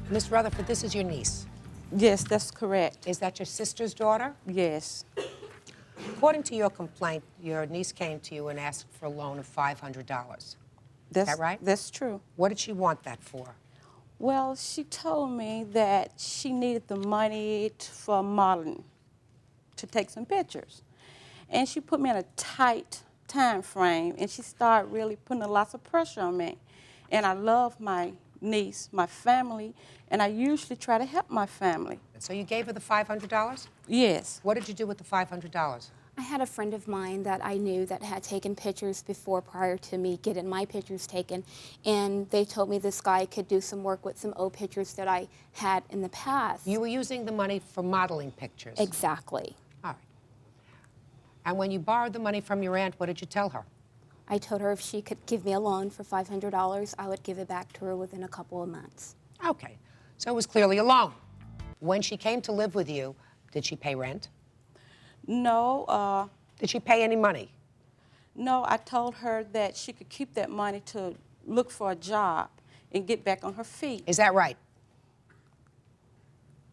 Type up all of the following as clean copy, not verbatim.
Miss Rutherford, this is your niece. Yes, that's correct. Is that your sister's daughter? Yes. According to your complaint, your niece came to you and asked for a loan of $500. Is that right? That's true. What did she want that for? Well, she told me that she needed the money for modeling, to take some pictures. And she put me in a tight time frame, and she started really putting a lot of pressure on me. And I love my niece, my family, and I usually try to help my family. And so you gave her the $500? Yes. What did you do with the $500? I had a friend of mine that I knew that had taken pictures before, prior to me getting my pictures taken, and they told me this guy could do some work with some old pictures that I had in the past. You were using the money for modeling pictures? Exactly. All right. And when you borrowed the money from your aunt, what did you tell her? I told her if she could give me a loan for $500, I would give it back to her within a couple of months. Okay. So it was clearly a loan. When she came to live with you, did she pay rent? No. Did she pay any money? No, I told her that she could keep that money to look for a job and get back on her feet. Is that right?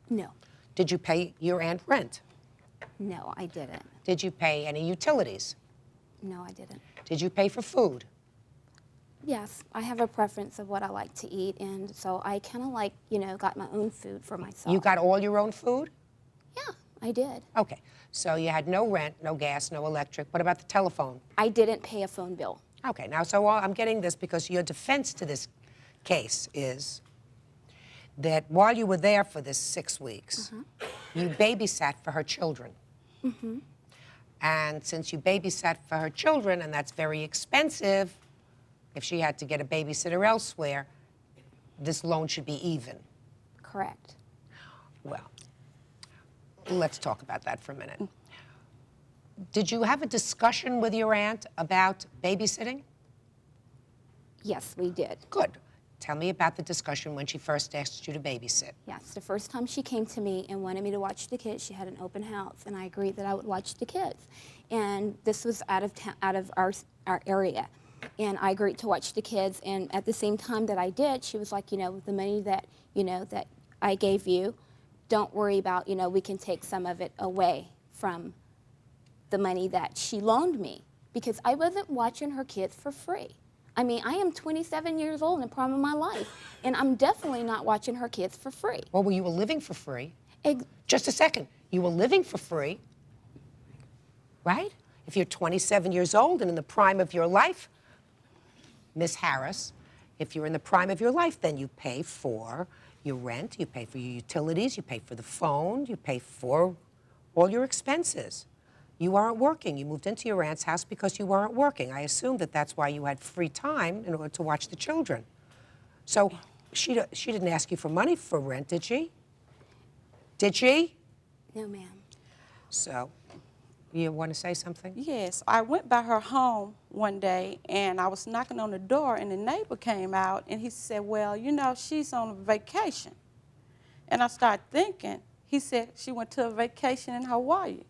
No. Did you pay your aunt rent? No, I didn't. Did you pay any utilities? No, I didn't. Did you pay for food? Yes, I have a preference of what I like to eat, and so I kind of like, got my own food for myself. You got all your own food? Yeah, I did. Okay. So you had no rent, no gas, no electric. What about the telephone? I didn't pay a phone bill. Okay. Now, so I'm getting this because your defense to this case is that while you were there for this 6 weeks, you babysat for her children. And since you babysat for her children, and that's very expensive, if she had to get a babysitter elsewhere, this loan should be even. Correct. Well, let's talk about that for a minute. Did you have a discussion with your aunt about babysitting? Yes, we did. Good. Tell me about the discussion when she first asked you to babysit. Yes, the first time she came to me and wanted me to watch the kids, she had an open house, and I agreed that I would watch the kids. And this was out of our area. And I agreed to watch the kids, and at the same time that I did, she was like, with the money that, that I gave you, don't worry about, we can take some of it away from the money that she loaned me, because I wasn't watching her kids for free. I mean, I am 27 years old in the prime of my life, and I'm definitely not watching her kids for free. Well, you were living for free. Just a second. You were living for free, right? If you're 27 years old and in the prime of your life, Miss Harris, if you're in the prime of your life, then you pay for your rent, you pay for your utilities, you pay for the phone, you pay for all your expenses. You aren't working. You moved into your aunt's house because you weren't working. I assume that that's why you had free time in order to watch the children. So she didn't ask you for money for rent, did she? Did she? No, ma'am. So, you want to say something? Yes, I went by her home one day, and I was knocking on the door, and the neighbor came out, and he said, well, she's on a vacation. And I started thinking, he said she went to a vacation in Hawaii,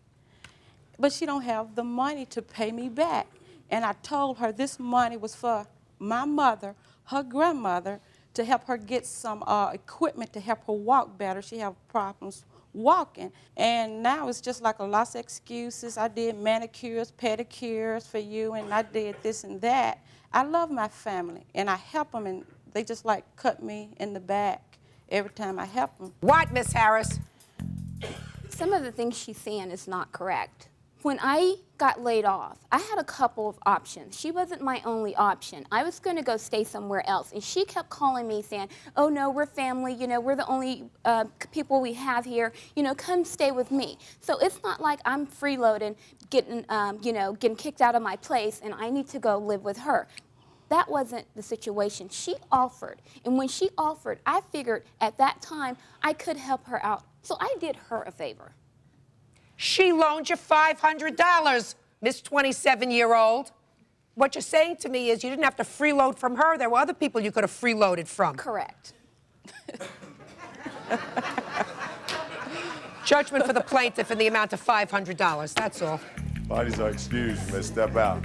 but she don't have the money to pay me back. And I told her this money was for my mother, her grandmother, to help her get some equipment to help her walk better. She have problems walking. And now it's just like a lot of excuses. I did manicures, pedicures for you, and I did this and that. I love my family, and I help them, and they just like cut me in the back every time I help them. What, Miss Harris? Some of the things she's saying is not correct. When I got laid off, I had a couple of options. She wasn't my only option. I was going to go stay somewhere else, and she kept calling me saying, oh, no, we're family, we're the only people we have here, come stay with me. So it's not like I'm freeloading, getting kicked out of my place, and I need to go live with her. That wasn't the situation. She offered, and when she offered, I figured at that time I could help her out. So I did her a favor. She loaned you $500, Miss 27-year-old. What you're saying to me is you didn't have to freeload from her. There were other people you could have freeloaded from. Correct. Judgment for the plaintiff in the amount of $500. That's all. Parties are excused. You may step out.